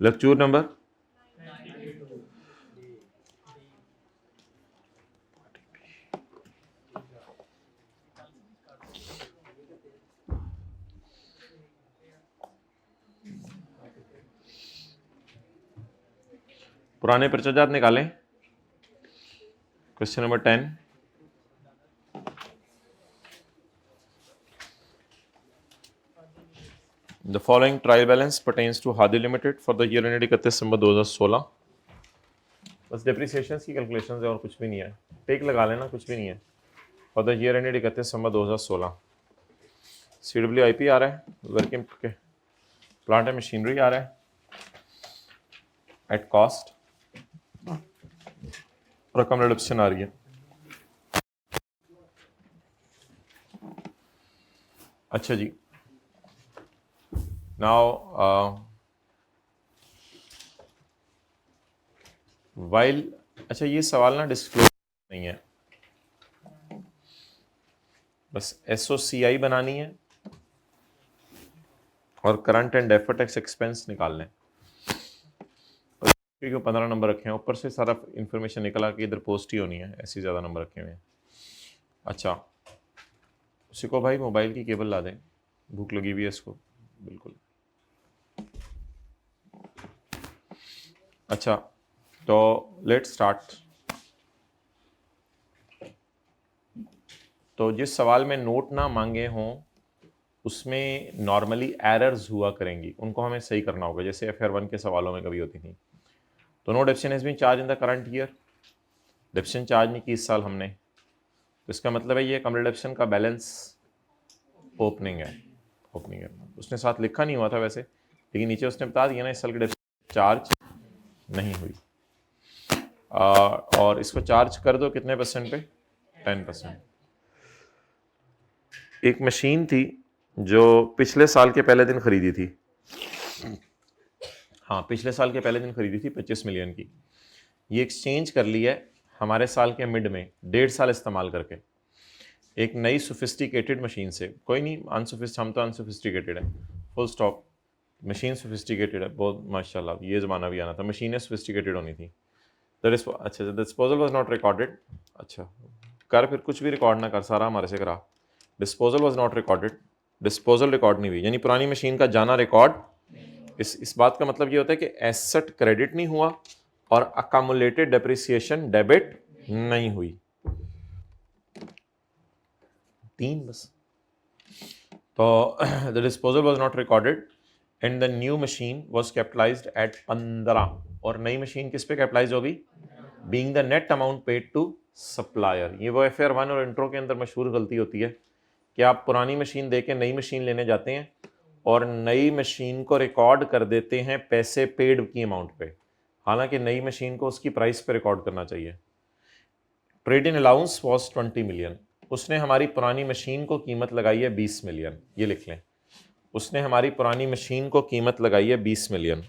Lecture number पुराने प्रचजात निकालें। Question number 10। The following trial balance pertains to Hadi Limited for the year ended 31 दिसंबर 2016। बस depreciation की calculation है और कुछ भी नहीं है, टेक लगा लेना, कुछ भी नहीं है। For the year ended 31 December 2016। CWIP आ रहा है, वर्किंग के प्लांट एंड मशीनरी आ रहा है एट कॉस्ट, रकम रिडक्शन आ रही है। अच्छा जी, नाउ वाइल, अच्छा ये सवाल ना डिस्क्लोज नहीं है, बस SOCI बनानी है और current and deferred tax expense निकालने, क्योंकि 15 नंबर रखे हैं, ऊपर से सारा इंफॉर्मेशन निकला कि इधर पोस्ट ही होनी है, ऐसे ज़्यादा नंबर रखे हुए हैं। अच्छा, उसी को भाई मोबाइल की केबल ला दें, भूख लगी हुई है इसको बिल्कुल। अच्छा, तो लेट स्टार्ट। तो जिस सवाल में नोट ना मांगे हों उसमें नॉर्मली एरर्स हुआ करेंगी, उनको हमें सही करना होगा, जैसे FR1 के सवालों में कभी होती थी। तो no depreciation has been charge in the current year, depreciation charge नहीं की इस साल हमने, तो इसका मतलब है ये कम रिडक्शन का बैलेंस ओपनिंग है, ओपनिंग है। उसने साथ लिखा नहीं हुआ था वैसे, लेकिन नीचे उसने बता दिया ना इस साल की डेप्शन चार्ज नहीं हुई। और इसको चार्ज कर दो कितने परसेंट पे? 10%। एक मशीन थी जो पिछले साल के पहले दिन खरीदी थी, हाँ पिछले साल के पहले दिन खरीदी थी 25 मिलियन की, ये एक्सचेंज कर ली है हमारे साल के मिड में 1.5 साल इस्तेमाल करके एक नई सोफिस्टिकेटेड मशीन से। कोई नहीं, हम तो अनसोफिस्टिकेटेड है, फुल स्टॉप। मशीन सोफिस्टिकेटेड है बहुत माशाल्लाह, ये ज़माना भी आना था, मशीनें सोफिस्टिकेटेड होनी थी। अच्छा, the disposal was not recorded. अच्छा कर, फिर कुछ भी रिकॉर्ड ना कर, सारा हमारे से करा। Disposal was not recorded, disposal record नहीं हुई, यानी पुरानी मशीन का जाना रिकॉर्ड। इस बात का मतलब ये होता है कि एसेट क्रेडिट नहीं हुआ और अकामुलेटेड डेप्रिसिएशन डेबिट नहीं हुई। 3 बस। तो the disposal was not recorded and the new machine was capitalised at 15, और नई मशीन किस पे कैपिटलाइज होगी? Being the net amount paid to supplier. ये वो FR1 और इंट्रो के अंदर मशहूर गलती होती है कि आप पुरानी मशीन दे के नई मशीन लेने जाते हैं और नई मशीन को रिकॉर्ड कर देते हैं पैसे पेड की अमाउंट पे, हालांकि नई मशीन को उसकी प्राइस पे रिकॉर्ड करना चाहिए। Trade in allowance was 20 million, उसने हमारी पुरानी मशीन को कीमत लगाई है 20 मिलियन, ये लिख लें, उसने हमारी पुरानी मशीन को कीमत लगाई है 20 मिलियन।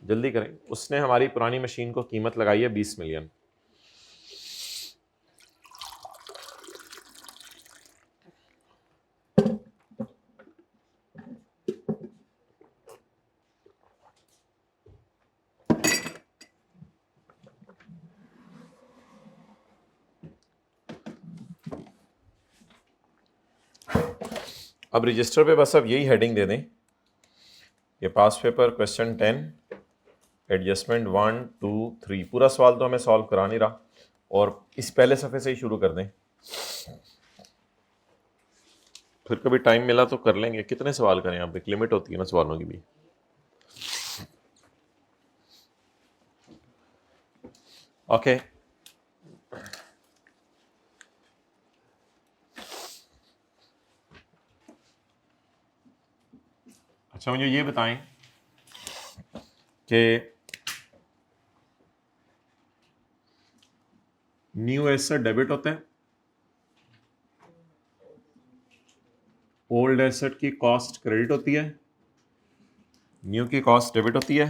जल्दी करें, उसने हमारी पुरानी मशीन को कीमत लगाई है 20 मिलियन। अब रजिस्टर पे बस अब यही हेडिंग दे दें, ये पास पेपर क्वेश्चन 10 एडजस्टमेंट 1 2 3। पूरा सवाल तो हमें सॉल्व करा नहीं रहा, और इस पहले सफ़े से ही शुरू कर दें, फिर कभी टाइम मिला तो कर लेंगे। कितने सवाल करें, आप एक लिमिट होती है ना सवालों की भी। ओके अच्छा, मुझे ये बताएं कि न्यू एसेट डेबिट होता है, ओल्ड एसेट की कॉस्ट क्रेडिट होती है, न्यू की कॉस्ट डेबिट होती है,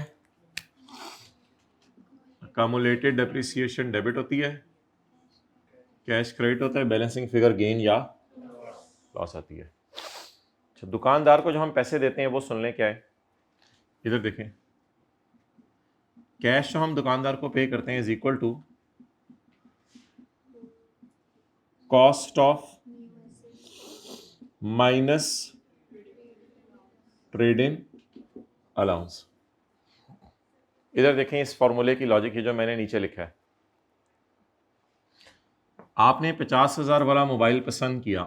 अकामुलेटेड डेप्रिसिएशन डेबिट होती है, कैश क्रेडिट होता है, बैलेंसिंग फिगर गेन या लॉस आती है। अच्छा, दुकानदार को जो हम पैसे देते हैं वो सुन लें क्या है? इधर देखें, कैश जो हम दुकानदार को पे करते हैं is equal to cost of minus trade in allowance. इधर देखें इस फॉर्मूले की लॉजिक है जो मैंने नीचे लिखा है। आपने 50,000 वाला मोबाइल पसंद किया,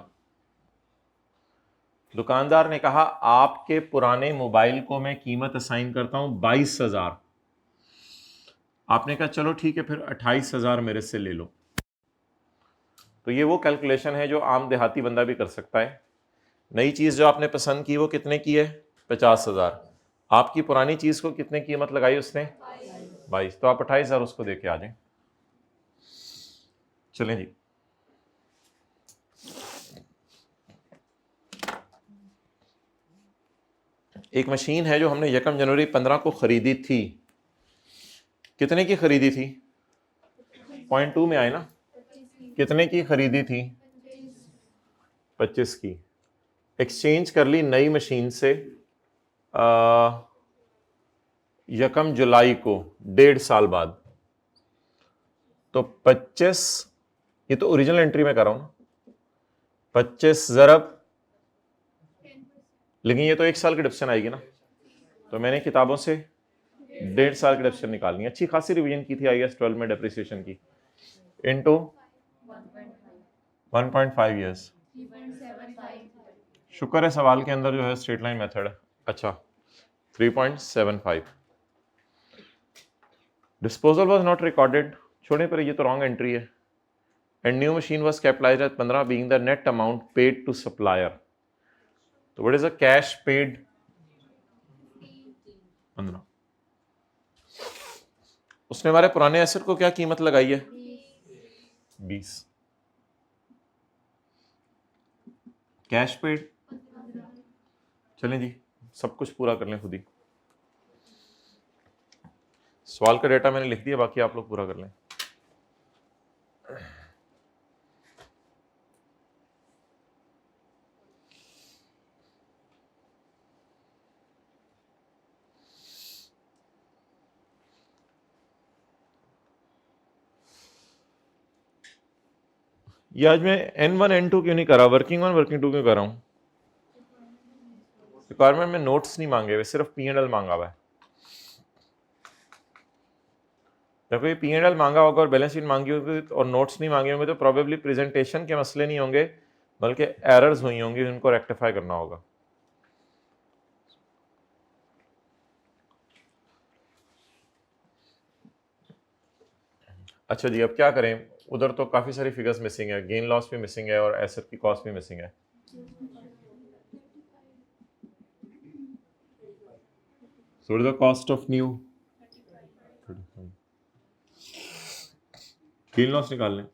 दुकानदार ने कहा आपके पुराने मोबाइल को मैं कीमत असाइन करता हूं 22,000। आपने कहा चलो ठीक है, फिर 28,000 मेरे से ले लो। तो ये वो कैलकुलेशन है जो आम देहाती बंदा भी कर सकता है। नई चीज़ जो आपने पसंद की वो कितने की है? 50,000। आपकी पुरानी चीज़ को कितने कीमत लगाई उसने? 22। तो आप 28,000 उसको दे के आ जाएं। चलें जी, एक मशीन है जो हमने 1 जनवरी 15 को खरीदी थी। कितने की खरीदी थी? 0.2 में आए ना। कितने की खरीदी थी? 25 की। एक्सचेंज कर ली नई मशीन से 1 जुलाई को, 1.5 साल बाद। तो 25, ये तो ओरिजिनल एंट्री में कर रहा हूं ना, 25 ज़रब, लेकिन ये तो 1 साल की डिडक्शन आएगी ना, तो मैंने किताबों से 1.5 साल की डिडक्शन निकालनी है। अच्छी खासी रिवीजन की थी IAS 12 में डेप्रिसिएशन की, इनटू 1.5 ईयर्स। शुक्र है सवाल के अंदर जो है स्ट्रेट लाइन मेथड है। अच्छा, 3.75। डिस्पोजल वाज नॉट रिकॉर्डेड, छोड़ने पर ये तो रॉन्ग एंट्री है। And new machine was capitalized at 15 being the net amount paid to supplier. तो what is the cash paid? 15। उसने हमारे पुराने एसेट को क्या कीमत लगाई है? 20। Cash paid. चलें जी, सब कुछ पूरा कर लें खुद ही। सवाल का डेटा मैंने लिख दिया, बाकी आप लोग पूरा कर लें। ये आज मैं N1 N2 क्यों नहीं कर रहा, वर्किंग 1 वर्किंग 2 क्यों कर रहा हूं? रिक्वायरमेंट में नोट्स नहीं मांगे हुए, सिर्फ P&L मांगा हुआ है। जब कोई P&L मांगा होगा और बैलेंस शीट मांगी होगी और नोट्स नहीं मांगे होंगे तो प्रोबेबली प्रेजेंटेशन के मसले नहीं होंगे, बल्कि एरर्स हुई होंगी, उनको रेक्टिफाई करना होगा। अच्छा जी, अब क्या करें? उधर तो काफ़ी सारी फिगर्स मिसिंग है, गेन लॉस भी मिसिंग है और एसेट की कॉस्ट भी मिसिंग है। So what is the cost of new? Gain loss निकाल लें।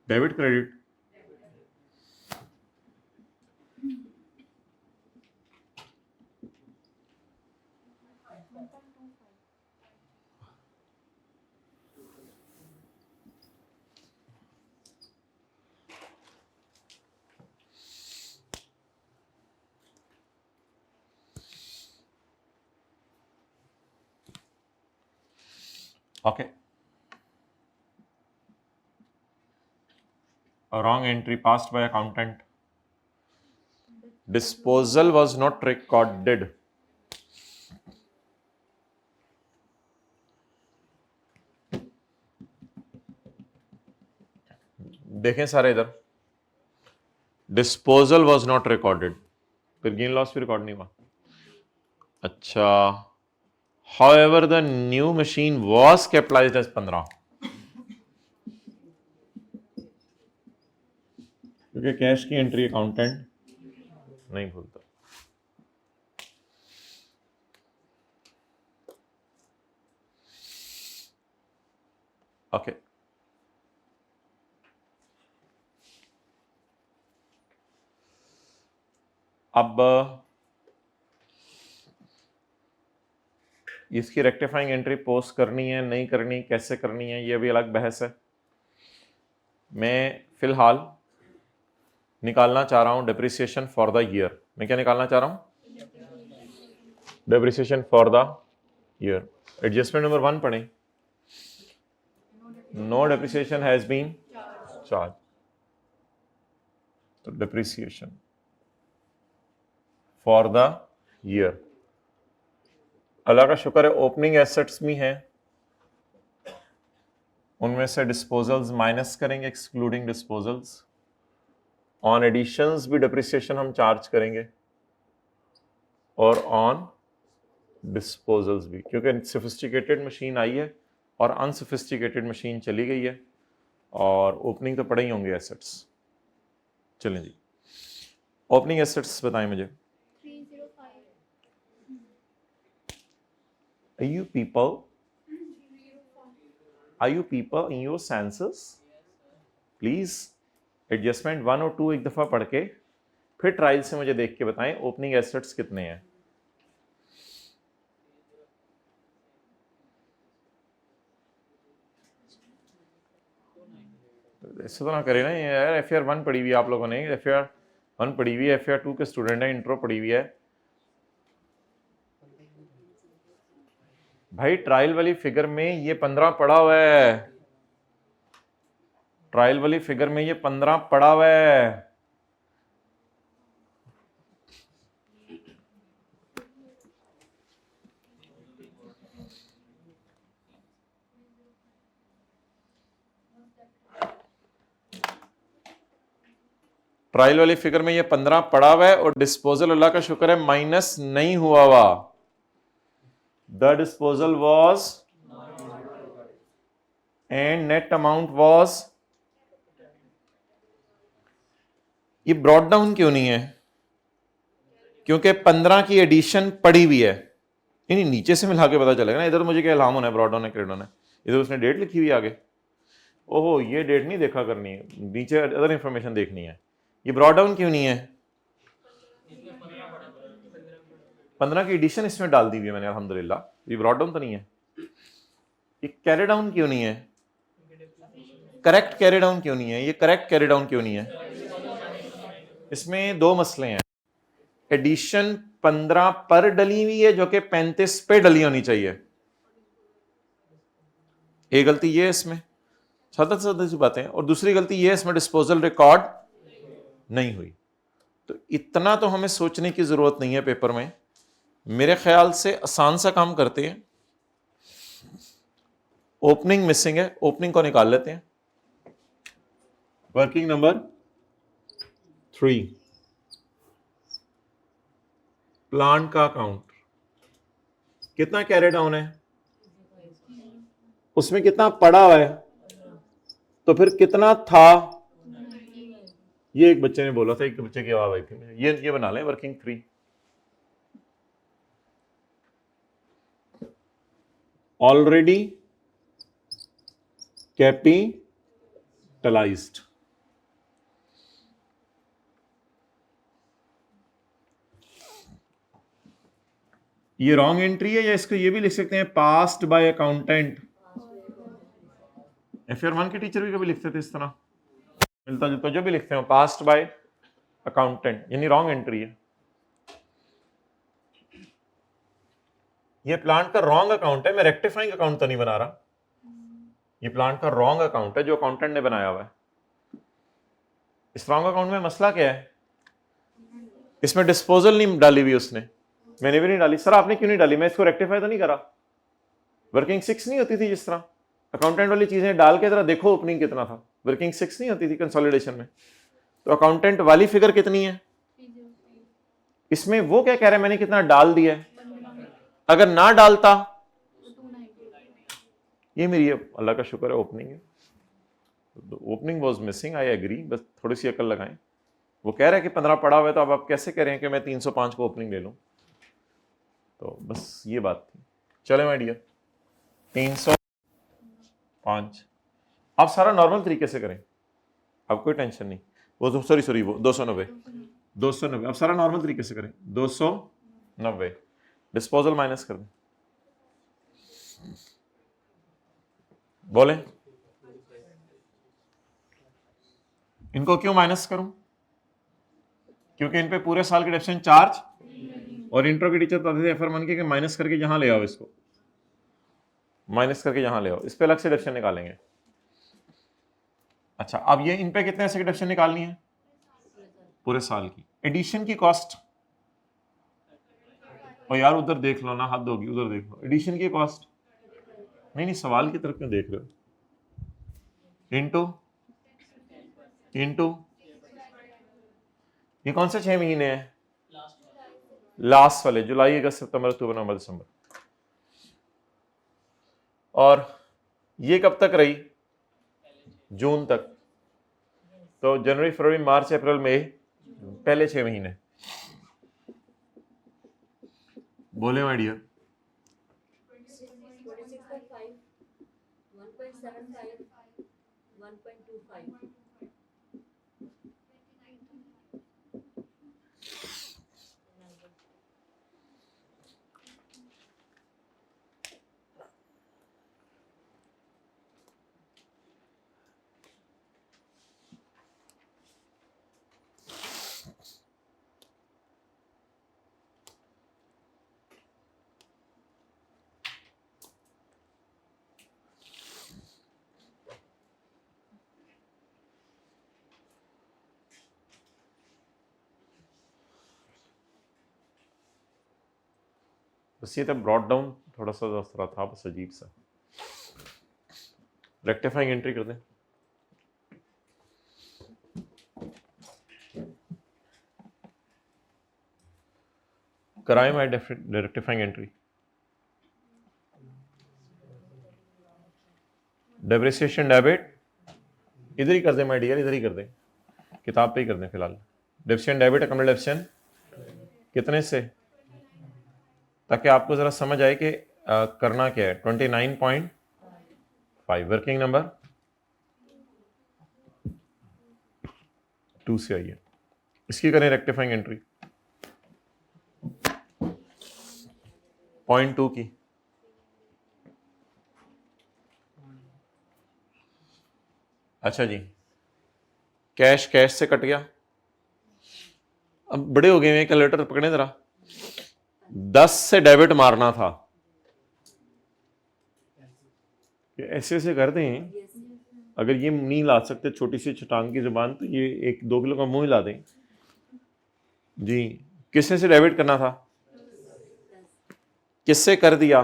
Debit credit, okay. A wrong entry passed by accountant. Disposal was not recorded. देखें सारे इधर, डिस्पोजल वॉज नॉट रिकॉर्डेड, फिर गेन लॉस भी रिकॉर्ड नहीं हुआ। अच्छा, however the new machine was capitalised as 15, क्योंकि कैश की एंट्री अकाउंटेंट नहीं भूलता। ओके, अब इसकी रेक्टिफाइंग एंट्री पोस्ट करनी है नहीं करनी, कैसे करनी है, ये भी अलग बहस है। मैं फिलहाल निकालना चाह रहा हूं डिप्रिसिएशन फॉर द ईयर। मैं क्या निकालना चाह रहा हूं? Depreciation for the year. Adjustment number 1 पढ़ें। No depreciation has been charge, तो डेप्रिसिएशन फॉर द ईयर। अल्लाह का शुक्र है ओपनिंग एसेट्स भी हैं, उनमें से डिस्पोजल्स माइनस करेंगे, एक्सक्लूडिंग डिस्पोजल्स। ऑन एडिशंस भी डेप्रिसिएशन हम चार्ज करेंगे और ऑन डिस्पोजल्स भी, क्योंकि सोफिस्टिकेटेड मशीन आई है और अनसोफिस्टिकेटेड मशीन चली गई है, और ओपनिंग तो पड़े ही होंगे एसेट्स। चलें जी, ओपनिंग एसेट्स बताएं मुझे। 305। Are you people in your senses? Please adjustment 1 और 2 एक दफा पढ़ के फिर ट्रायल से मुझे देख के बताएं ओपनिंग एसेट्स कितने हैं। ऐसे तो ना करें ना यार, FAR 1 पढ़ी हुई है आप लोगों ने, FAR 1 पढ़ी हुई है, FAR 2 के स्टूडेंट है, इंट्रो पढ़ी हुई है भाई। ट्रायल वाली फिगर में ये 15 पड़ा हुआ है, ट्रायल वाली फिगर में ये 15 पड़ा हुआ है। ट्रायल वाली फिगर में ये 15 पड़ा हुआ है, और डिस्पोजल अल्लाह का शुक्र है माइनस नहीं हुआ हुआ। The disposal was and net amount was. ये ब्रॉड डाउन क्यों नहीं है? क्योंकि 15 की एडिशन पड़ी हुई है। नहीं, नीचे से मिला के पता चलेगा ना, इधर मुझे क्या इल्हाम होना है, ब्रॉड डाउन है क्रेड होना है, इधर उसने डेट लिखी हुई आगे। ओहो, ये डेट नहीं देखा करनी है, नीचे अदर इंफॉर्मेशन देखनी है। ये ब्रॉड डाउन क्यों नहीं है? 15 की एडिशन इसमें डाल दी हुई है मैंने अल्हम्दुलिल्लाह, ये ब्रॉड डाउन तो नहीं है। ये कैरी डाउन क्यों नहीं है? करेक्ट कैरी डाउन क्यों नहीं है? ये करेक्ट कैरी डाउन क्यों नहीं है? इसमें दो मसले हैं। एडिशन 15 पर डली हुई है, जो कि 35 पे डली होनी चाहिए। एक गलती ये है इसमें, सादा सादा सी बातें, और दूसरी गलती ये है इसमें डिस्पोजल रिकॉर्ड नहीं हुई। तो इतना तो हमें सोचने की जरूरत नहीं है पेपर में। मेरे ख्याल से आसान सा काम करते हैं, ओपनिंग मिसिंग है, ओपनिंग को निकाल लेते हैं। वर्किंग नंबर 3, प्लांट का अकाउंट कितना कैरी डाउन है, उसमें कितना पड़ा हुआ है, तो फिर कितना था? ये एक बच्चे ने बोला था, एक बच्चे की आवाज आई थी, ये बना लें वर्किंग 3। Already capitalised. ये रॉन्ग एंट्री है, या इसको ये भी लिख सकते हैं पास्ड बाय अकाउंटेंट। FAR 1 के टीचर भी कभी लिखते थे इस तरह, मिलता जुलता जो भी लिखते हो, पास्ड बाय अकाउंटेंट, यानी रॉन्ग एंट्री है। ये प्लांट का रॉन्ग अकाउंट है, मैं रेक्टिफाइंग अकाउंट तो नहीं बना रहा। ये प्लांट का रॉन्ग अकाउंट है जो अकाउंटेंट ने बनाया हुआ है। इस रॉन्ग अकाउंट में मसला क्या है? इसमें डिस्पोजल नहीं डाली हुई उसने, मैंने भी नहीं डाली। सर आपने क्यों नहीं डाली? मैं इसको रेक्टिफाई तो नहीं करा। वर्किंग 6 नहीं होती थी जिस तरह अकाउंटेंट वाली चीजें डाल के जरा देखो ओपनिंग कितना था। वर्किंग 6 नहीं होती थी कंसोलिडेशन में, तो अकाउंटेंट वाली फिगर कितनी है? इसमें वो क्या कह रहे हैं, मैंने कितना डाल दिया है। अगर ना डालता, ये मेरी अल्लाह का शुक्र है ओपनिंग है। Opening was missing, I agree, बस थोड़ी सी अकल लगाएं। वो कह रहे हैं कि 15 पड़ा हुआ है, तो अब आप कैसे कह रहे हैं कि मैं 305 को ओपनिंग ले लूं? तो बस ये बात थी। चले माय डियर, 305 आप सारा नॉर्मल तरीके से करें, अब कोई टेंशन नहीं। वो तो सॉरी वो 290 अब सारा नॉर्मल तरीके से करें। 290 डिस्पोजल माइनस कर दें, बोले इनको क्यों माइनस करूं? क्योंकि इन पे पूरे साल की डेप्रिसिएशन चार्ज और इंट्रो के टीचर बताते थे FR1 के कि माइनस करके यहाँ ले आओ, इसको माइनस करके यहाँ ले आओ, इस पे अलग से डिडक्शन निकालेंगे। अच्छा, अब ये इन पे कितने ऐसे डिडक्शन निकालनी है? पूरे साल की। एडिशन की कॉस्ट, और यार उधर देख लो ना, हद होगी, उधर देख लो। एडिशन की कॉस्ट नहीं नहीं, सवाल की तरफ क्यों देख रहे हो? इनटू ये कौन से 6 महीने हैं? लास्ट वाले, जुलाई, अगस्त, सितंबर, अक्टूबर, नवंबर, दिसंबर। और ये कब तक रही? जून तक। तो जनवरी, फरवरी, मार्च, अप्रैल, मई, पहले 6 महीने। बोले माय डियर। 5 बस ये तो ब्रॉड डाउन थोड़ा सा दूसरा था, बस अजीब सा। रेक्टिफाइंग एंट्री कर दें। कराए my rectifying entry. Depreciation debit इधर ही कर दें माय डियर, इधर ही कर दें, किताब पे ही कर दें फिलहाल। डेप्रिसिएशन डेबिट, अकाउंट डेप्रिसिएशन कितने से, ताकि आपको जरा समझ आए कि करना क्या है। 29.5 वर्किंग नंबर 2 से आई है, इसकी करें रेक्टिफाइंग एंट्री। 0.2 की। अच्छा जी, कैश कैश से कट गया। अब बड़े हो गए हैं, कैलकुलेटर पकड़े जरा। 10 से डेबिट मारना था, ऐसे ऐसे कर दें। अगर ये नहीं ला सकते छोटी सी चटांग की जुबान, तो ये 1-2 किलो का मुंह ही ला दें जी। किसने से डेबिट करना था? किससे कर दिया?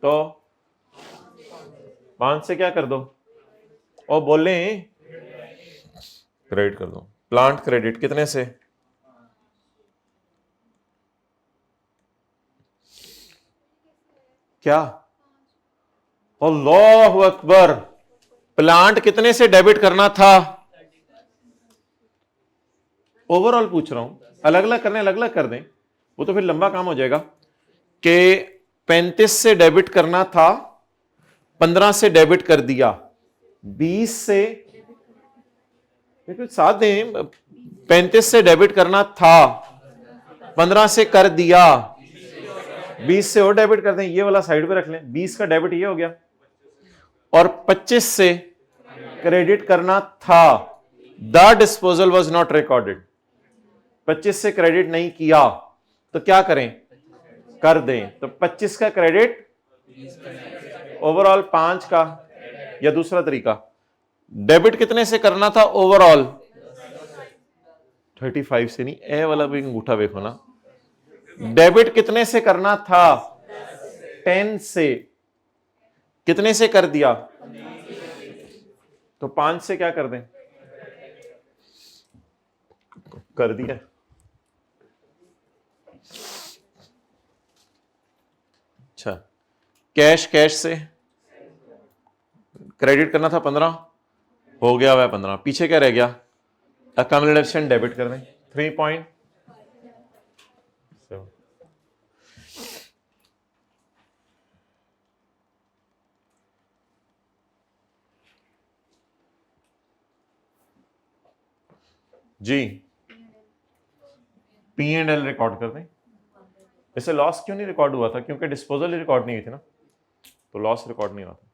तो 5 से क्या कर दो, और बोले क्रेडिट कर दो। प्लांट क्रेडिट कितने से? क्या? अल्लाहु अकबर, प्लांट कितने से डेबिट करना था? ओवरऑल पूछ रहा हूं, अलग अलग करने, अलग अलग कर दें, वो तो फिर लंबा काम हो जाएगा। कि 35 से डेबिट करना था, 15 से डेबिट कर दिया, 20 से साथ दें। 35 से डेबिट करना था, 15 से कर दिया, 20 से और डेबिट कर दें, ये वाला साइड पे रख लें। 20 का डेबिट ये हो गया, और 25 से क्रेडिट करना था। The disposal was not recorded. 25 से क्रेडिट नहीं किया तो क्या करें? कर दें। तो 25 का क्रेडिट, ओवरऑल 5 का, या दूसरा तरीका, डेबिट कितने से करना था ओवरऑल? 35 से नहीं, ए वाला भी अंगूठा देखो ना। डेबिट कितने से करना था? 10 से। कितने से कर दिया? तो 5 से क्या कर दें? कर दिया। अच्छा, कैश कैश से क्रेडिट करना था 15, हो गया हुआ 15। पीछे क्या रह गया? अकाउंट डेबिट कर दें 3.7। जी, P&L रिकॉर्ड कर दें। वैसे लॉस क्यों नहीं रिकॉर्ड हुआ था? क्योंकि डिस्पोजल ही रिकॉर्ड नहीं हुई थी ना, तो लॉस रिकॉर्ड नहीं हुआ था।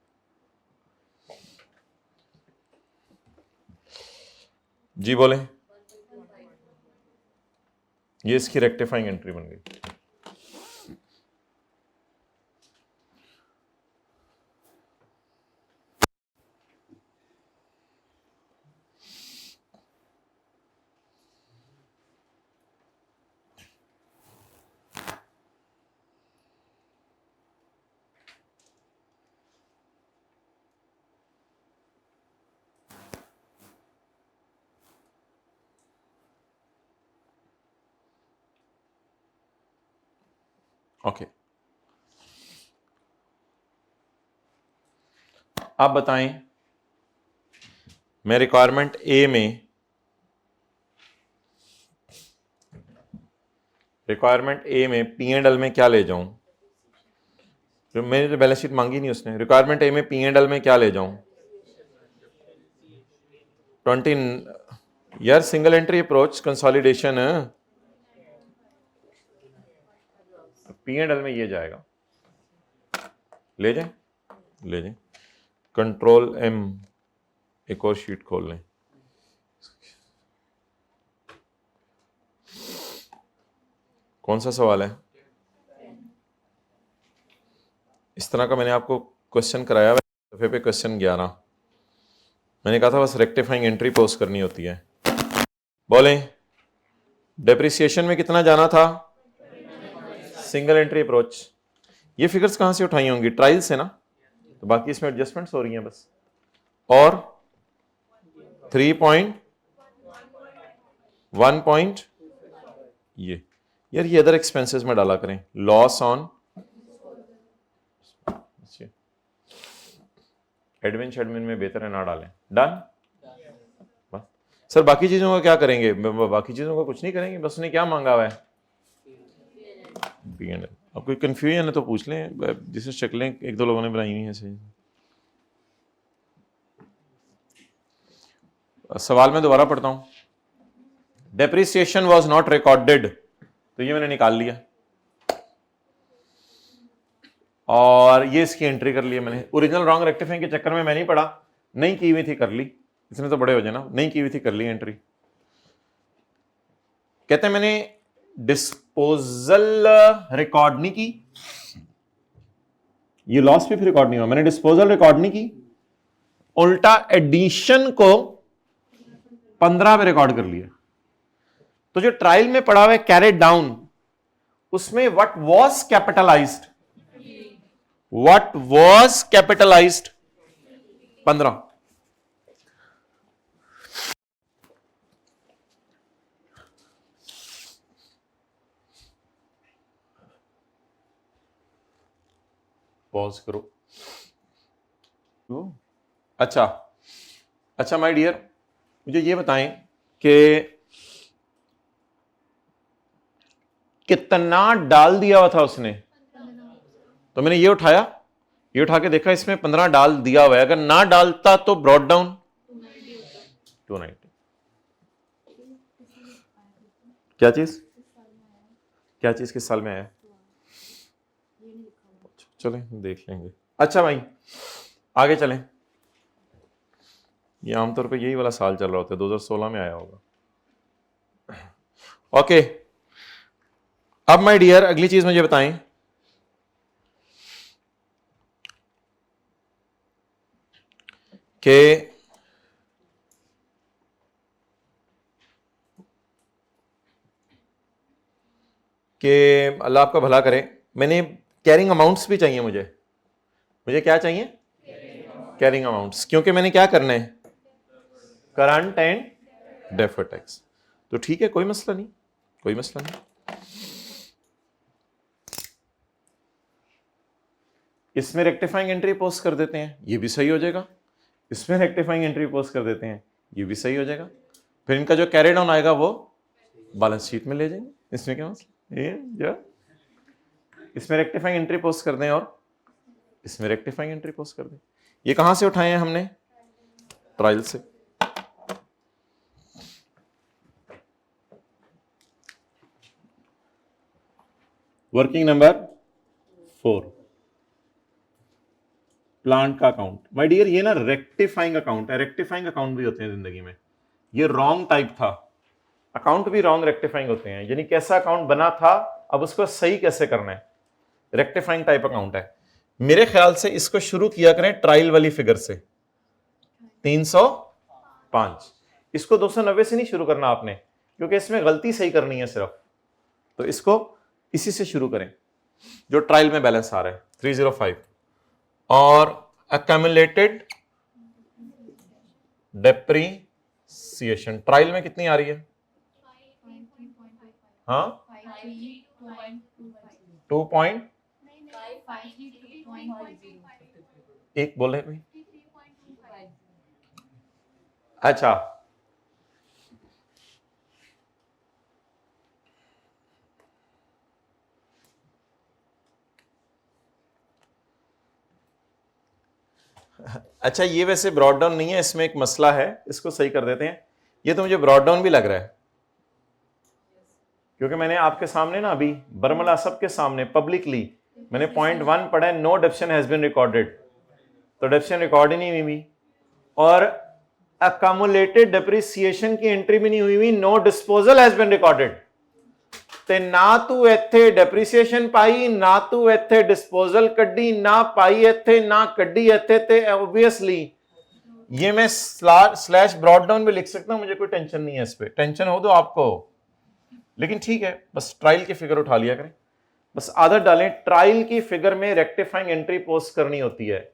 जी बोले। ये इसकी रेक्टिफाइंग एंट्री बन गई। ओके, आप बताएं, मैं रिक्वायरमेंट ए में पी एंड एल में क्या ले जाऊं? जो मैंने तो बैलेंस शीट मांगी नहीं उसने। रिक्वायरमेंट ए में पी एंड एल में क्या ले जाऊं? 20 यार, single entry approach consolidation, P and L में ये जाएगा, ले जाए, ले जाए। कंट्रोल एम, एक और शीट खोल लें। कौन सा सवाल है? इस तरह का मैंने आपको क्वेश्चन कराया हुआ है, दफे पे क्वेश्चन 11। मैंने कहा था बस रेक्टिफाइंग एंट्री पोस्ट करनी होती है। बोलें, डेप्रिसिएशन में कितना जाना था? Single entry approach. ये फिगर्स कहां से उठाई होंगी? ट्रायल से ना, तो बाकी इसमें एडजस्टमेंट्स हो रही हैं बस। और 3.1 पॉइंट ये यार, ये अदर एक्सपेंसेस में डाला करें, लॉस ऑन एडमिन में बेहतर है ना डालें। डन। बस सर, बाकी चीजों का क्या करेंगे? बाकी चीजों का कुछ नहीं करेंगे, बस उसने क्या मांगा हुआ है? P and L. अब कोई कंफ्यूजन है तो पूछ लें, जिसे शक्लें एक दो लोगों ने बनाई हुई हैं सही। सवाल में दोबारा पढ़ता हूं। डेप्रिसिएशन वॉज नॉट रिकॉर्डेड, तो ये मैंने निकाल लिया और ये इसकी एंट्री कर लिया मैंने। ओरिजिनल रॉन्ग रेक्टिफाइंग के चक्कर में मैं नहीं पड़ा, नहीं की हुई थी कर ली, इतने तो बड़े हो जाए ना, नहीं की हुई थी कर ली एंट्री। कहते हैं मैंने डिस्पोजल रिकॉर्ड नहीं की, ये लॉस भी फिर रिकॉर्ड नहीं हुआ, मैंने डिस्पोजल रिकॉर्ड नहीं की, उल्टा एडिशन को 15 पे रिकॉर्ड कर लिया। तो जो ट्रायल में पड़ा हुआ है कैरेड डाउन, उसमें what was capitalised, what was capitalised 15। Pause करो। अच्छा अच्छा माय डियर, मुझे ये बताएं कि कितना डाल दिया हुआ था उसने? तो मैंने ये उठाया, ये उठा के देखा, इसमें 15 डाल दिया हुआ है। अगर ना डालता तो ब्रॉड डाउन 290। क्या चीज, क्या चीज किस साल में आया? चलें देख लेंगे। अच्छा भाई आगे चलें, ये आमतौर पे यही वाला साल चल रहा होता है, 2016 में आया होगा। ओके, अब माय डियर अगली चीज मुझे बताएं कि अल्लाह आपका भला करे, मैंने कैरिंग अमाउंट्स भी चाहिए, मुझे क्या चाहिए? कैरिंग अमाउंट्स, क्योंकि मैंने क्या करना है? Current and deferred tax. तो ठीक है, कोई मसला नहीं, कोई मसला नहीं। इसमें रेक्टिफाइंग एंट्री पोस्ट कर देते हैं, ये भी सही हो जाएगा। इसमें रेक्टिफाइंग एंट्री पोस्ट कर देते हैं, ये भी सही हो जाएगा। फिर इनका जो कैरी डाउन आएगा वो बैलेंस शीट में ले जाएंगे, इसमें क्या मसला? ये जो इसमें रेक्टिफाइंग एंट्री पोस्ट कर दें और इसमें रेक्टिफाइंग एंट्री पोस्ट कर दें। ये कहां से उठाए हैं हमने? ट्रायल से। वर्किंग नंबर 4, प्लांट का अकाउंट। माय डियर ये ना रेक्टिफाइंग अकाउंट है, रेक्टिफाइंग अकाउंट भी होते हैं जिंदगी में। ये रॉन्ग टाइप था, अकाउंट भी रॉन्ग रेक्टिफाइंग होते हैं, यानी कैसा अकाउंट बना था अब उसको सही कैसे करना है, रेक्टिफाइंग टाइप अकाउंट है। मेरे ख्याल से इसको शुरू किया करें ट्रायल वाली फिगर से, 305। इसको 290 से नहीं शुरू करना आपने, क्योंकि इसमें गलती सही करनी है सिर्फ, तो इसको इसी से शुरू करें जो ट्रायल में बैलेंस आ रहा है 305। और अक्यूमुलेटेड डेप्रीसिएशन ट्रायल में कितनी आ रही है? हाँ 2 एक बोले भाई। अच्छा अच्छा, ये वैसे ब्रॉड डाउन नहीं है, इसमें एक मसला है, इसको सही कर देते हैं। ये तो मुझे ब्रॉड डाउन भी लग रहा है, क्योंकि मैंने आपके सामने ना अभी बर्मला सबके सामने पब्लिकली मैंने पॉइंट 1 पढ़ा है, no depreciation has been recorded, तो डेप्शन रिकॉर्ड ही नहीं हुई, और अक्यूमुलेटेड डेप्रिसिएशन की एंट्री भी नहीं हुई, no disposal has been recorded. ते ना तू इत्थे डेप्रीसीएशन पाई, ना तू इत्थे डिस्पोजल कड्डी, ना पाई इत्थे ना कड्डी इत्थे, ते ऑब्वियसली ये मैं स्लैश ब्रॉड डाउन भी लिख सकता हूं, मुझे कोई टेंशन नहीं है इस पे, टेंशन हो तो आपको, लेकिन ठीक है बस ट्रायल की फिगर उठा लिया करें, बस आदत डालें ट्रायल की फिगर में रेक्टिफाइंग एंट्री पोस्ट करनी होती है,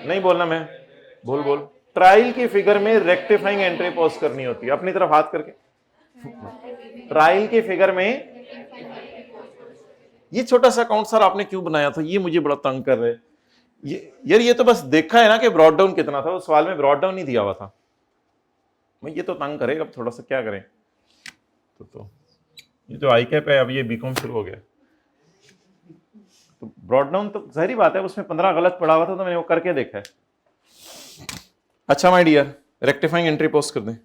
नहीं बोलना मैं बोल ट्रायल की फिगर में रेक्टिफाइंग एंट्री पोस्ट करनी होती है, अपनी तरफ हाथ करके। ट्रायल की फिगर में ये छोटा सा अकाउंट सर आपने क्यों बनाया था, ये मुझे बड़ा तंग कर रहे, ये तो बस देखा है ना कि ब्रॉड डाउन कितना था, उस सवाल में ब्रॉड डाउन नहीं दिया हुआ था, मैं ये तो तंग करेगा, अब थोड़ा सा क्या करें, तो ये तो आई कैप है, अब ये बीकॉम शुरू हो गया, तो ब्रॉड डाउन तो जाहिर बात है उसमें 15 गलत पड़ा हुआ था, तो मैंने वो करके देखा है। अच्छा my dear, rectifying entry post कर दें,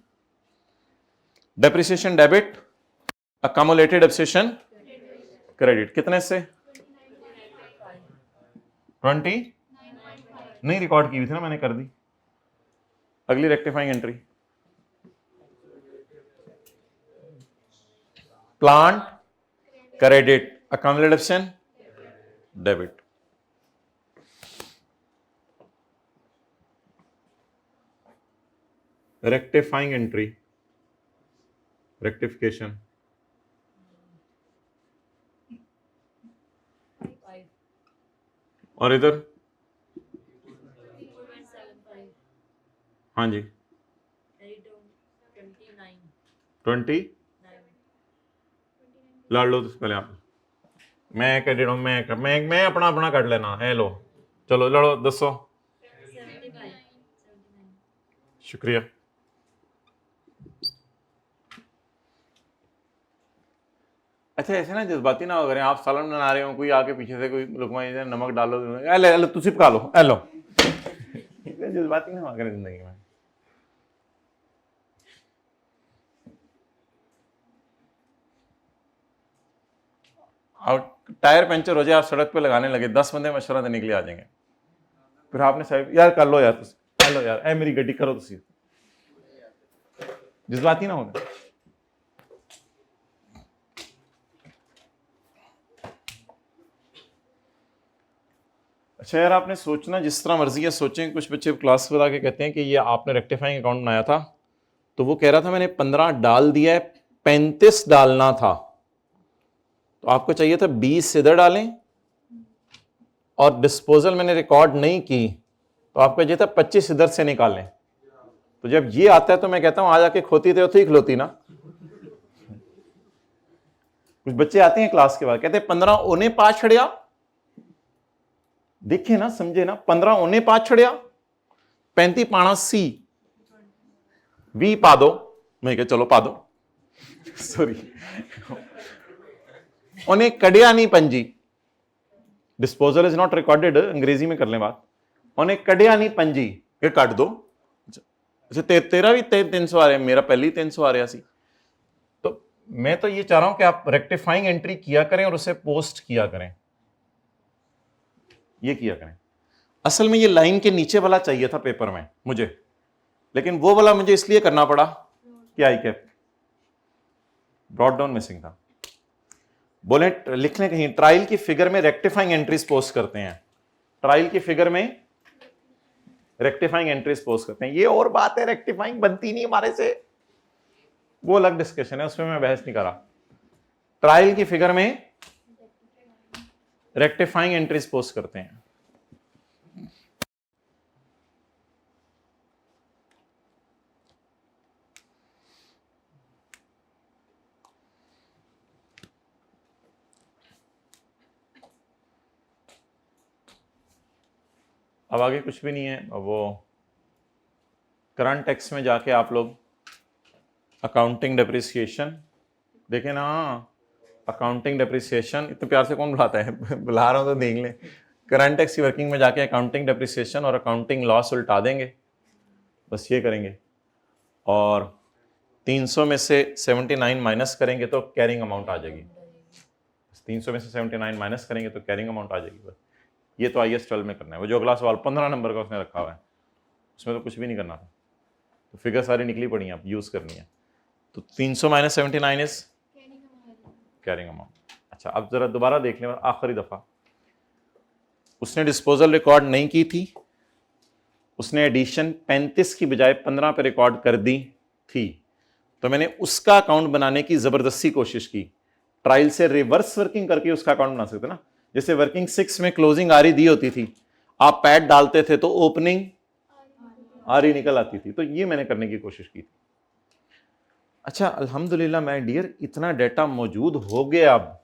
depreciation debit, accumulated depreciation credit, कितने से 20 नहीं रिकॉर्ड की हुई थी ना, मैंने कर दी। अगली rectifying entry, plant credit, accumulated depreciation debit. Rectifying entry, rectification, और इधर हाँ जी 20 लड़ लो तो पहले आप, मैं क्रेडिट हूं, मैं अपना कट लेना है, लो चलो लड़ो, दसो। शुक्रिया। अच्छा ऐसे ना जज्बाती ना हो, अगर आप सालन बना रहे हो, कोई आके पीछे से कोई लुकमा नमक डालो, ले तुसी पका लो, लो जज्बाती ना हो जिंदगी में। और टायर पंचर हो जाए, आप सड़क पे लगाने लगे, 10 बंदे मशवरा देने के लिए आ जाएंगे, फिर आपने साहब यार कर लो यार, कर लो यार, मेरी गड्डी करो, तुसी जज्बाती ना हो। अच्छा यार, आपने सोचना जिस तरह मर्जी है सोचें, कुछ बच्चे क्लास बता के कहते हैं कि ये आपने रेक्टिफाइंग अकाउंट बनाया था, तो वो कह रहा था मैंने 15 डाल दिया है, 35 डालना था, तो आपको चाहिए था 20 इधर डालें, और डिस्पोजल मैंने रिकॉर्ड नहीं की, तो आपको चाहिए था 25 इधर से निकालें। तो जब ये आता है तो मैं कहता हूं आ जाके खोती थे तो ही खलोती ना। कुछ बच्चे आते हैं क्लास के बाद कहते हैं 15 उन्हें 5 छड़िया, देखे ना समझे ना, 15 उन्हें 5 छड़िया, 35 पाना सी 20 पा दो, मैं कह चलो पा दो, सॉरी उन्हें कड़िया नहीं पंजी, डिस्पोजल इज नॉट रिकॉर्डेड, अंग्रेजी में कर लें बात, उन्हें कड़िया नहीं पंजी, ये काट दो। अच्छा तेरा भी 300 आ रहा है, मेरा पहले ही 300 आ रहा सी, तो मैं तो ये चाह रहा हूं कि आप रेक्टिफाइंग एंट्री किया करें और उसे पोस्ट किया करें, ये किया करें। असल में ये लाइन के नीचे वाला चाहिए था पेपर में मुझे, लेकिन वो वाला मुझे इसलिए करना पड़ा कि आई कैप, ब्रॉट डाउन मिसिंग था। बोले लिख लें कहीं, ट्रायल की फिगर में रेक्टिफाइंग एंट्रीज पोस्ट करते हैं, ट्रायल की फिगर में रेक्टिफाइंग एंट्रीज पोस्ट करते हैं। ये और बात है, रेक्टिफाइंग बनती नहीं हमारे से, वो अलग डिस्कशन है, उसमें मैं बहस नहीं कर रहा। ट्रायल की फिगर में रेक्टिफाइंग एंट्रीज पोस्ट करते हैं। अब आगे कुछ भी नहीं है, वो करंट टैक्स में जाके आप लोग अकाउंटिंग डेप्रिसिएशन देखें ना। अकाउंटिंग डेप्रिसिएशन इतने प्यार से कौन बुलाता है बुला रहा हूं तो देख लें। करंट टैक्स की वर्किंग में जाके अकाउंटिंग डेप्रिसिएशन और अकाउंटिंग लॉस उल्टा देंगे, बस ये करेंगे। और 300 में से 79 माइनस करेंगे तो कैरिंग अमाउंट आ जाएगी। 300 में से 79 माइनस करेंगे तो कैरिंग अमाउंट आ जाएगी। बस ये तो IAS 12 में करना है। वो जो अगला सवाल 15 नंबर का उसने रखा हुआ है, उसमें तो कुछ भी नहीं करना था, तो फिगर सारी निकली पड़ी हैं, आप यूज़ करनी है। तो 300 माइनस 79 इज कैरिंग अमाउंट। अच्छा, अब जरा दोबारा देख लें, आखिरी दफ़ा उसने डिस्पोजल रिकॉर्ड नहीं की थी, उसने एडिशन 35 की बजाय 15 पे रिकॉर्ड कर दी थी, तो मैंने उसका अकाउंट बनाने की ज़बरदस्ती कोशिश की। ट्रायल से रिवर्स वर्किंग करके उसका अकाउंट बना सकते ना। जैसे वर्किंग 6 में क्लोजिंग आरी दी होती थी, आप पैड डालते थे तो ओपनिंग आरी निकल आती थी, तो ये मैंने करने की कोशिश की थी। अच्छा, अल्हम्दुलिल्लाह माय डियर, इतना डेटा मौजूद हो गया अब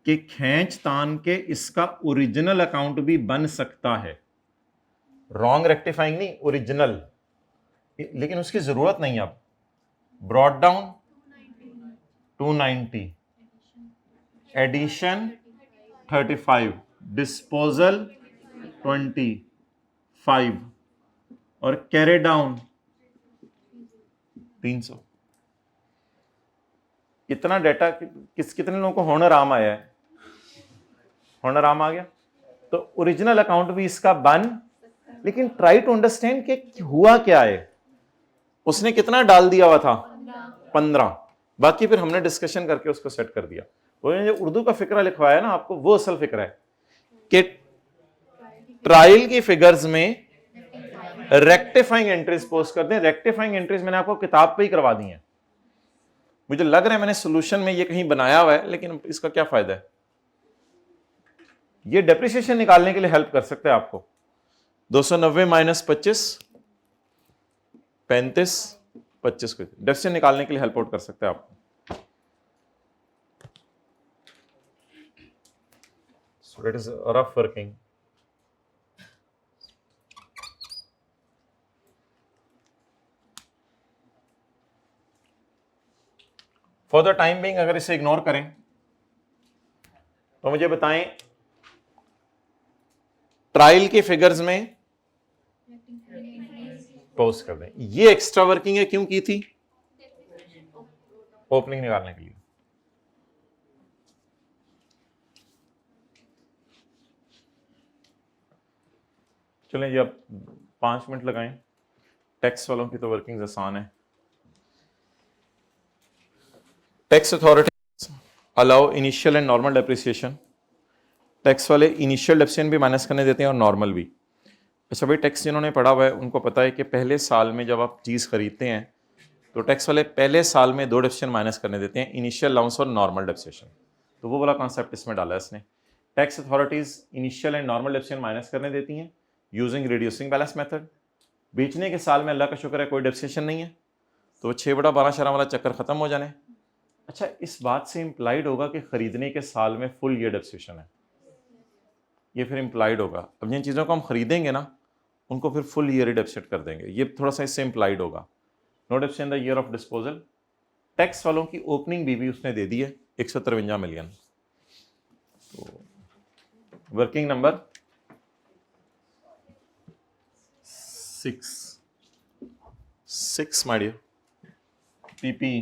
कि खींच तान के इसका ओरिजिनल अकाउंट भी बन सकता है। रॉन्ग रेक्टिफाइंग नहीं, ओरिजिनल, लेकिन उसकी जरूरत नहीं। अब ब्रॉट डाउन 290, एडिशन 35, डिस्पोजल 25 और कैरी डाउन 300। इतना डेटा कितने लोगों को होनर आम आया है? होनर आम आ गया। तो ओरिजिनल अकाउंट भी इसका बन, लेकिन ट्राई टू अंडरस्टैंड कि हुआ क्या है। उसने कितना डाल दिया हुआ था? 15। बाकी फिर हमने डिस्कशन करके उसको सेट कर दिया। वो जो उर्दू का फिक्रा लिखवाया ना आपको, वो असल फिक्रा है कि ट्रायल की फिगर्स में रेक्टिफाइंग एंट्रीज पोस्ट कर दें। रेक्टिफाइंग एंट्रीज मैंने आपको किताब पे ही करवा दी है। मुझे लग रहा है मैंने सोल्यूशन में ये कहीं बनाया हुआ है, लेकिन इसका क्या फायदा है? ये डेप्रिसिएशन निकालने के लिए हेल्प कर सकते हैं आपको। 290 माइनस 25, 35, 25 को डेप्रिसिएशन निकालने के लिए हेल्प आउट कर सकते हैं आपको। So it is rough working. For the time being अगर इसे इग्नोर करें तो मुझे बताएं, ट्रायल के फिगर्स में पोस्ट कर दें। ये एक्स्ट्रा वर्किंग है, क्यों की थी? ओपनिंग निकालने के लिए। चलें जी, अब 5 मिनट लगाएं। टैक्स वालों की तो वर्किंग आसान है। Tax authority allow initial and normal depreciation. Tax वाले इनिशियल डेप्रिसिएशन भी माइनस करने देते हैं और नॉर्मल भी। अच्छा भाई, टैक्स जिन्होंने पढ़ा हुआ है उनको पता है कि पहले साल में जब आप चीज़ खरीदते हैं तो टैक्स वाले पहले साल में 2 डेप्रिसिएशन माइनस करने देते हैं, इनिशियल अलाउंस और नॉर्मल डेप्रिसिएशन। तो वो वाला कॉन्सेप्ट इसमें डाला है इसने। Tax authorities initial and normal depreciation minus करने देती हैं यूजिंग रिड्यूसिंग बैलेंस मेथड। बेचने के साल में अल्लाह का शुक्र है कोई डेप्रिसिएशन नहीं है, तो 6/12 शरह वाला चक्कर ख़त्म हो जाने। अच्छा, इस बात से इम्प्लाइड होगा कि खरीदने के साल में फुल ईयर डेप्रिसिएशन है, ये फिर इम्प्लाइड होगा। अब जिन चीज़ों को हम खरीदेंगे ना उनको फिर फुल ईयर ही डेप्रिसिएट कर देंगे, ये थोड़ा सा इससे इम्प्लाइड होगा। No depreciation the year of disposal. Tax वालों की ओपनिंग भी उसने दे दी है 153 मिलियन। तो working number 6 my dear. PP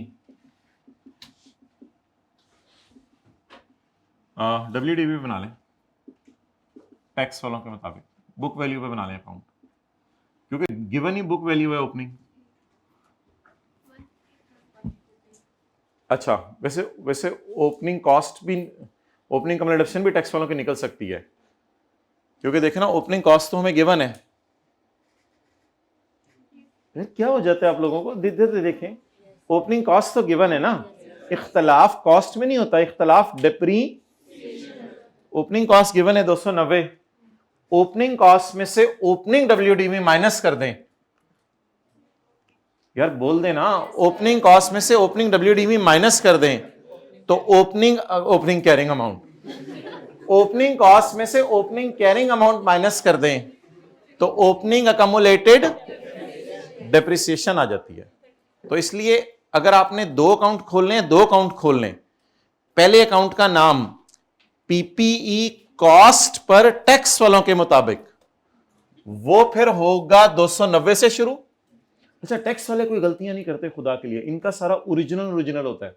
WDV बना लें टैक्स वालों के मुताबिक, बुक वैल्यू पे बना लें अकाउंट, क्योंकि गिवन ही बुक वैल्यू है ओपनिंग। अच्छा, वैसे वैसे ओपनिंग कॉस्ट भी, ओपनिंग कम डिडक्शन भी टैक्स वालों की निकल सकती है, क्योंकि देखे ना ओपनिंग कॉस्ट तो हमें गिवन है। क्या हो जाता है आप लोगों को, देखें ओपनिंग कॉस्ट तो गिवन है ना, इख्तलाफ कॉस्ट में नहीं होता, इख्तलाफ डेप्री। ओपनिंग कॉस्ट गिवन है 290, ओपनिंग कॉस्ट में से ओपनिंग डब्ल्यूडी में माइनस कर दें, यार बोल देना, ओपनिंग कॉस्ट में से ओपनिंग डब्ल्यूडी में माइनस कर दें तो opening carrying amount, opening cost में से ओपनिंग कैरिंग अमाउंट माइनस कर दें तो ओपनिंग अकमुलेटेड डेप्रिसिएशन आ जाती है। तो इसलिए अगर आपने 2 अकाउंट खोलने हैं, 2 अकाउंट खोलने, पहले अकाउंट का नाम पीपीई कॉस्ट पर टैक्स वालों के मुताबिक, वो फिर होगा 290 से शुरू। अच्छा, टैक्स वाले कोई गलतियां नहीं करते खुदा के लिए, इनका सारा ओरिजिनल होता है,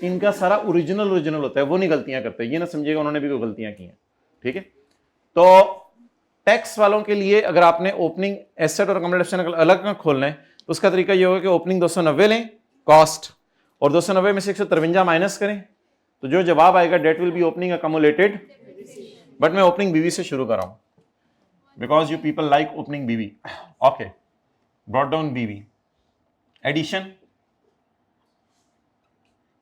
इनका सारा ओरिजिनल होता है, वो नहीं गलतियां करते, ये ना समझिएगा उन्होंने भी कोई गलतियां की हैं, ठीक है। तो टैक्स वालों के लिए अगर आपने ओपनिंग एसेट और अकोमोडेशन अलग खोलना है तो उसका तरीका ये होगा कि ओपनिंग 290 लें कॉस्ट, और 290 में से 153 माइनस करें, तो जो जवाब आएगा that will be opening accumulated. But मैं ओपनिंग बीवी से शुरू कर रहा हूं because you people like opening BV. Okay, brought down BV addition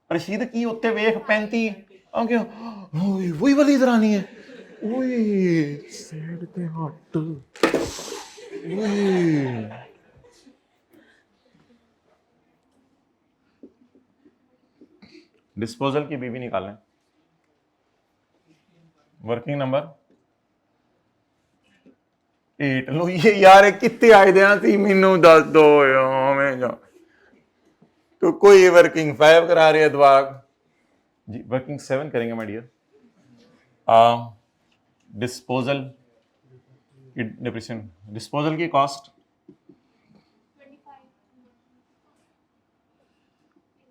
रशीद की उत्ते वेख 35 वही वाली इधर आनी है, साइड ते हट, डिस्पोजल की बीवी निकालें, वर्किंग नंबर 8। लो ये यार कितने आए थे मैनू दस दो मैं जा तो कोई वर्किंग 5 करा रहे दोबारा जी, वर्किंग 7 करेंगे माय डियर। डिस्पोजल की डिप्रेशन, डिस्पोजल की कॉस्ट,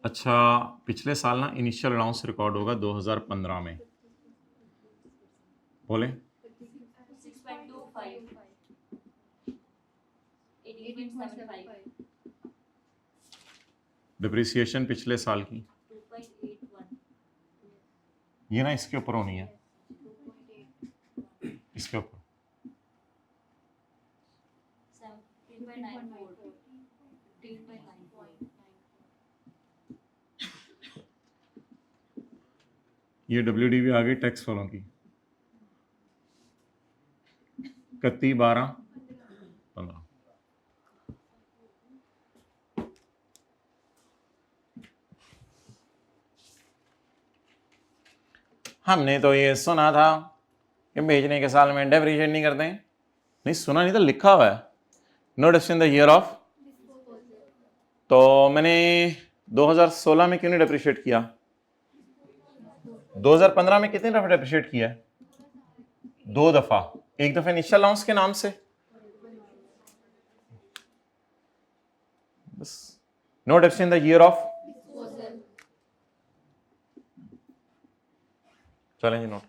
अच्छा पिछले साल ना इनिशियल अलाउंस रिकॉर्ड होगा 2015 में, बोले 6.25 डिप्रिसिएशन पिछले साल की 2.81 ये ना इसके ऊपर होनी है, इसके ऊपर 3.94 ये WDV आ गई टैक्स वालों की 31/12/15। हमने तो ये सुना था कि बेचने के साल में डेप्रिशिएट नहीं करते, नहीं सुना नहीं तो लिखा हुआ है, no depreciation the year of. तो मैंने 2016 में क्यों नहीं डेप्रिशिएट किया, 2015 में कितनी दफा डेप्रिशिएट किया है, 2 दफा, एक दफा इनिशियल अलाउंस के नाम से, बस no depreciation the year of. चलें जी नोट,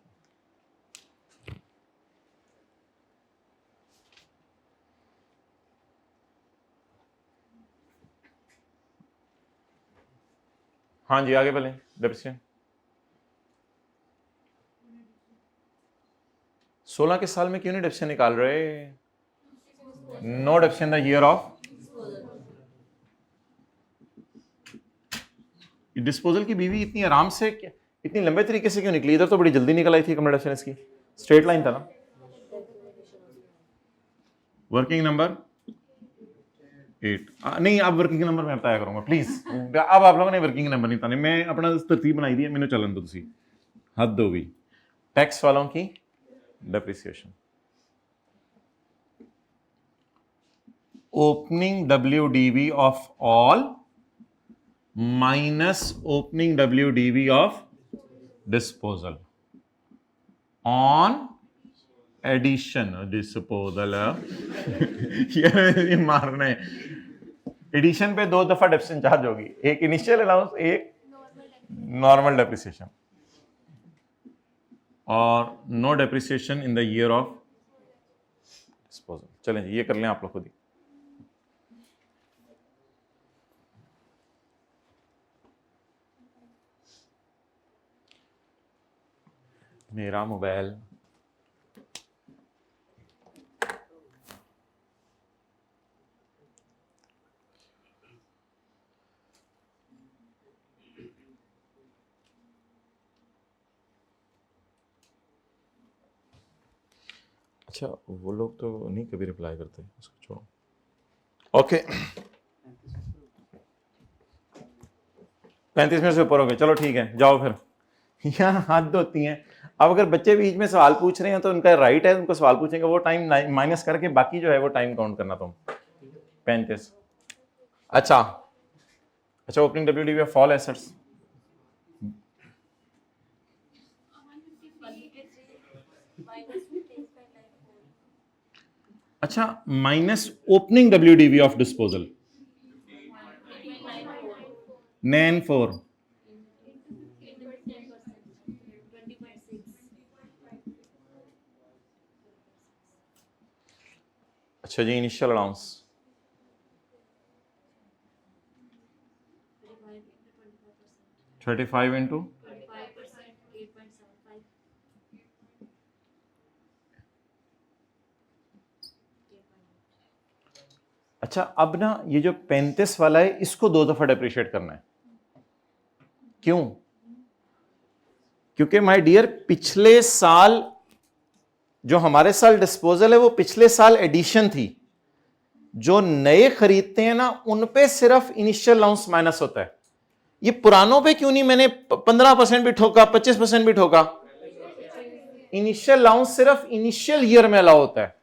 हाँ जी आगे बोलें, डेप्रिसिएशन 16 के साल में क्यों नहीं डेप्रिसिएशन निकाल रहे, no depreciation the year of. Disposal की बीवी इतनी आराम से, इतनी लंबे तरीके से क्यों निकली, इधर तो बड़ी जल्दी निकल आई थी कम्युनिकेशन, इसकी स्ट्रेट लाइन था ना। वर्किंग नंबर 8 नहीं, अब वर्किंग नंबर मैं बताया करूंगा प्लीज, अब आप लोगों ने वर्किंग नंबर नहीं बताने, मैं अपना तरतीब बनाई दी है, मैंने चलन दो तुसी, हद हो गई। टैक्स वालों की depreciation, opening WDV of all minus opening WDV of disposal on addition disposal ये मारने, एडिशन पे 2 दफा डेप्रिसिएशन चार्ज होगी, एक इनिशियल अलाउंस, एक नॉर्मल डेप्रिसिएशन, और no depreciation in the year of disposal. चलें जी ये कर लें आप लोग खुद ही। मेरा मोबाइल अच्छा, वो लोग तो नहीं कभी रिप्लाई करते, उसको छोड़ो। ओके, 35 मिनट से ऊपर हो गए, चलो ठीक है, जाओ फिर। यहाँ हद होती हैं। अब अगर बच्चे बीच में सवाल पूछ रहे हैं तो उनका राइट है, उनको सवाल पूछेंगे, वो टाइम माइनस करके बाकी जो है वो टाइम काउंट करना तुम। 35। अच्छा अच्छा, opening WDV of all assets. अच्छा, minus opening WDV of disposal, nine 4। अच्छा जी, इनिशियल अलाउंस 35 इंटू 8.75। अच्छा, अब ना ये जो 35 वाला है इसको 2 दफा डेप्रिशिएट करना है। क्यों? क्योंकि माय डियर पिछले साल जो हमारे साल डिस्पोजल है वो पिछले साल एडिशन थी। जो नए खरीदते हैं ना उन पे सिर्फ इनिशियल अलाउंस माइनस होता है। ये पुरानों पे क्यों नहीं मैंने 15% भी ठोका, 25% भी ठोका? इनिशियल अलाउंस सिर्फ इनिशियल ईयर में अलाउ होता है।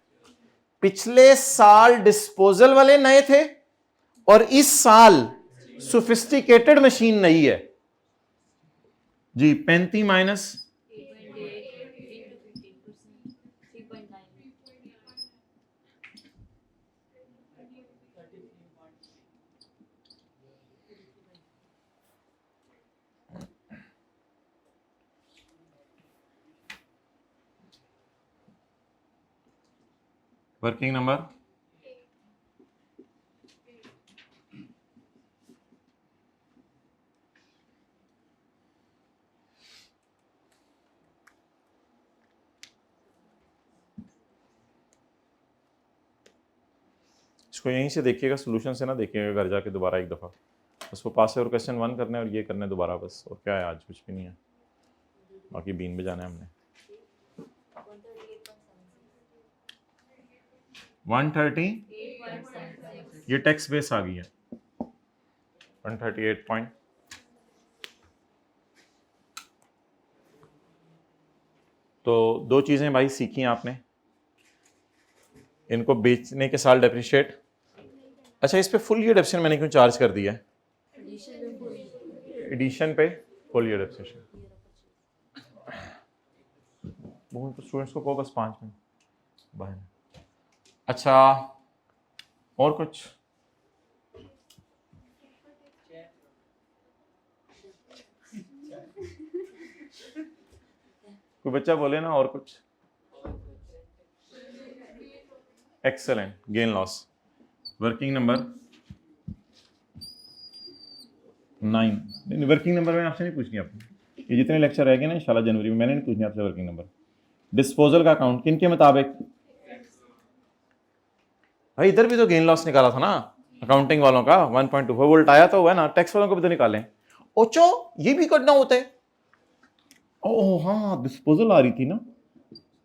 पिछले साल डिस्पोजल वाले नए थे और इस साल सोफिस्टिकेटेड मशीन नई है जी। 35 माइनस 3.9। वर्किंग नंबर इसको यहीं से देखिएगा, सोल्यूशन से ना देखिएगा घर जाके दोबारा एक दफ़ा। बस वो पास है और क्वेश्चन 1 करने और ये करने दोबारा, बस। और क्या है, आज कुछ भी नहीं है, बाकी बीन बजाना है हमने। 130 ये टैक्स बेस आ गई है। 138 पॉइंट। तो 2 चीज़ें भाई सीखी आपने, इनको बेचने के साल डेप्रिशिएट। अच्छा, इस पे फुल ईयर डेप्रिसिएशन मैंने क्यों चार्ज कर दिया है? एडिशन पे फुल ईयर डेप्रिसिएशन। तो स्टूडेंट्स को बस 5 मिनट बाहर। अच्छा, और कुछ? कोई बच्चा बोले ना और कुछ। Excellent. Gain loss working number 9। नहीं, वर्किंग नंबर मैंने आपसे नहीं पूछनी आपने, ये जितने लेक्चर रह गए ना इंशाल्लाह जनवरी में, मैंने नहीं पूछनी आपसे वर्किंग नंबर। डिस्पोजल का अकाउंट किन के मुताबिक? भाई इधर भी तो गेन लॉस निकाला था ना अकाउंटिंग वालों का 1.2, वो उल्टाया तो हुआ ना, टैक्स वालों को भी तो निकालें। ओचो, ये भी करना होता है। ओह हाँ, डिस्पोजल आ रही थी ना,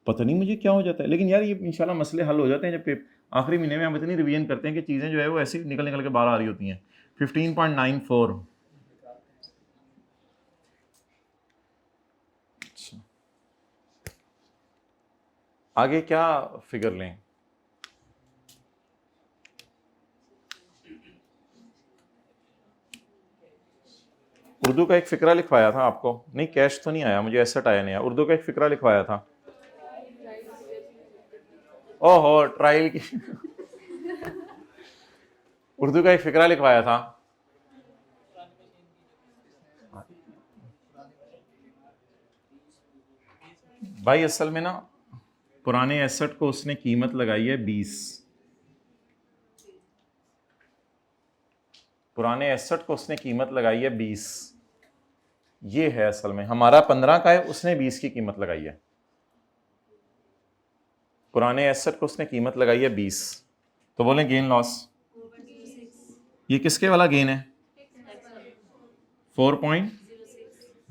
पता नहीं मुझे क्या हो जाता है। लेकिन यार ये इंशाल्लाह मसले हल हो जाते हैं जब आखिरी महीने में हम इतनी रिवीजन करते हैं कि चीज़ें जो है वो ऐसी निकल निकल के बाहर आ रही होती हैं। 15.94। अच्छा, आगे क्या फिगर लें? उर्दू का एक फिक्रा लिखवाया था आपको, नहीं कैश तो नहीं आया मुझे, एसेट आया नहीं आया। उर्दू का एक फिक्रा लिखवाया था। ओहो, ट्रायल की उर्दू का एक फिक्रा लिखवाया था। भाई असल में ना पुराने एसेट को उसने कीमत लगाई है 20। पुराने एसेट को उसने कीमत लगाई है 20। ये है असल में हमारा 15 का है, उसने 20 की कीमत लगाई है, पुराने एसेट को उसने कीमत लगाई है 20, तो बोलें गेन लॉस, ये किसके वाला गेन है? 4.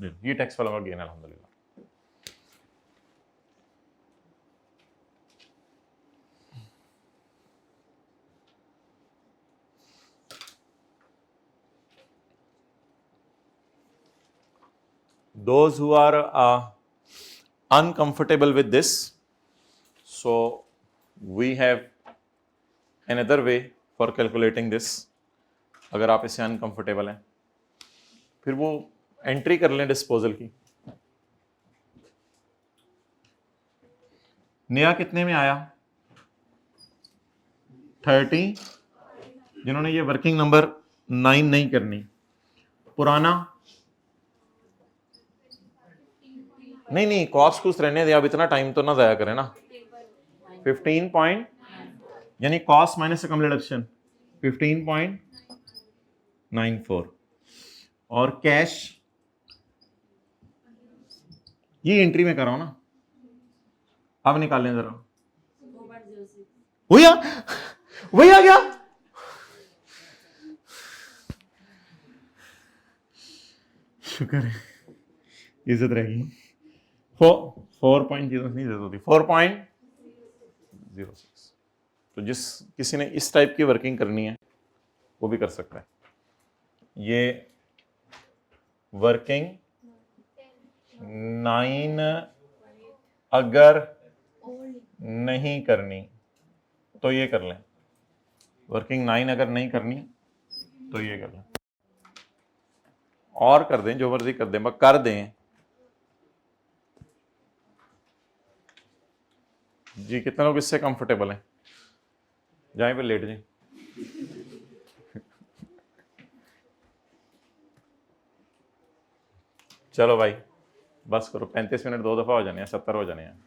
ये टैक्स वाला गेन है अल्हम्दुलिल्लाह। Those who are uncomfortable with this, so we have another way for calculating this. अगर आप इससे अनकंफर्टेबल हैं फिर वो एंट्री कर लें डिस्पोजल की। नया कितने में आया? 30, जिन्होंने ये वर्किंग नंबर 9 नहीं करनी। पुराना नहीं कॉस्ट कुछ रहने दे, अब इतना टाइम तो ना ज़ाया करें ना। 15 पॉइंट यानी कॉस्ट माइनस कम रिडक्शन 15.94 और कैश ये एंट्री में कर रहा हूं ना, अब निकालें जरा। वही आ गया। शुक्र है इज्जत रहेगी। 4.0 नहीं जरूरत होती, 4.06। तो जिस किसी ने इस टाइप की वर्किंग करनी है वो भी कर सकता है। ये वर्किंग 9 अगर नहीं करनी तो ये कर लें, वर्किंग 9 अगर नहीं करनी तो ये कर लें, और कर दें जो मर्जी कर दें, बस कर दें जी। कितने लोग इससे कंफर्टेबल हैं? जाएं पे लेट जाएं। चलो भाई बस करो, 35 मिनट 2 दफा हो जाने हैं, 70 हो जाने हैं।